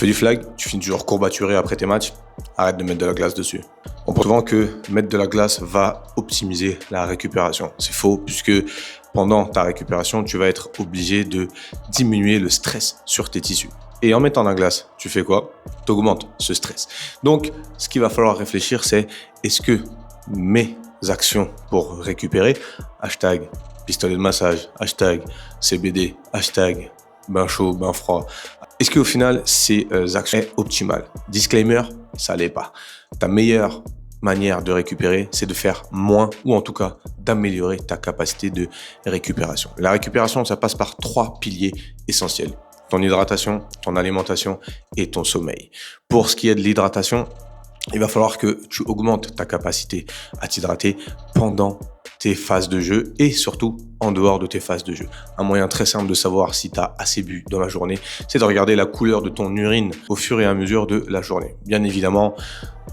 fais du flag, tu finis toujours courbaturé après tes matchs, arrête de mettre de la glace dessus. On pense souvent que mettre de la glace va optimiser la récupération. C'est faux, puisque pendant ta récupération, tu vas être obligé de diminuer le stress sur tes tissus. Et en mettant de la glace, tu fais quoi? Tu augmentes ce stress. Donc, ce qu'il va falloir réfléchir, c'est est-ce que mes actions pour récupérer, hashtag pistolet de massage, hashtag CBD, hashtag bain chaud, bain froid, est-ce qu'au final, ces actions sont optimales? Disclaimer, ça l'est pas. Ta meilleure manière de récupérer, c'est de faire moins ou en tout cas d'améliorer ta capacité de récupération. La récupération, ça passe par 3 piliers essentiels. Ton hydratation, ton alimentation et ton sommeil. Pour ce qui est de l'hydratation, il va falloir que tu augmentes ta capacité à t'hydrater pendant tes phases de jeu et surtout en dehors de tes phases de jeu. Un moyen très simple de savoir si tu as assez bu dans la journée, c'est de regarder la couleur de ton urine au fur et à mesure de la journée. Bien évidemment,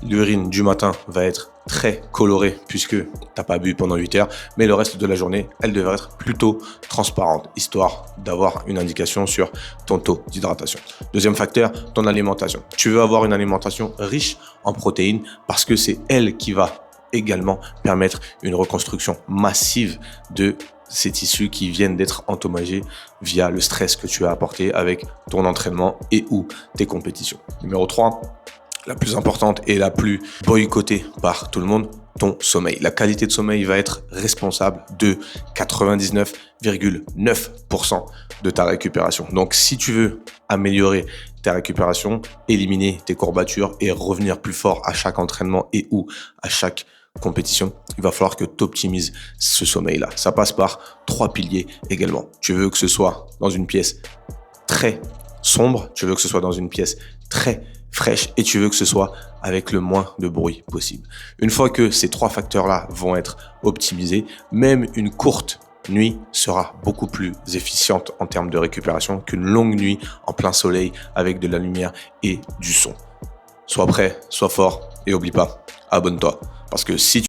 l'urine du matin va être très colorée puisque tu n'as pas bu pendant 8 heures, mais le reste de la journée, elle devrait être plutôt transparente, histoire d'avoir une indication sur ton taux d'hydratation. Deuxième facteur, ton alimentation. Tu veux avoir une alimentation riche en protéines parce que c'est elle qui va également permettre une reconstruction massive de ces tissus qui viennent d'être endommagés via le stress que tu as apporté avec ton entraînement et ou tes compétitions. Numéro 3, la plus importante et la plus boycottée par tout le monde, ton sommeil. La qualité de sommeil va être responsable de 99,9% de ta récupération. Donc, si tu veux améliorer ta récupération, éliminer tes courbatures et revenir plus fort à chaque entraînement et ou à chaque compétition, il va falloir que tu optimises ce sommeil-là. Ça passe par 3 piliers également. Tu veux que ce soit dans une pièce très sombre, tu veux que ce soit dans une pièce très fraîche et tu veux que ce soit avec le moins de bruit possible. Une fois que ces 3 facteurs-là vont être optimisés, même une courte nuit sera beaucoup plus efficiente en termes de récupération qu'une longue nuit en plein soleil avec de la lumière et du son. Sois prêt, sois fort et oublie pas, abonne-toi. Parce que si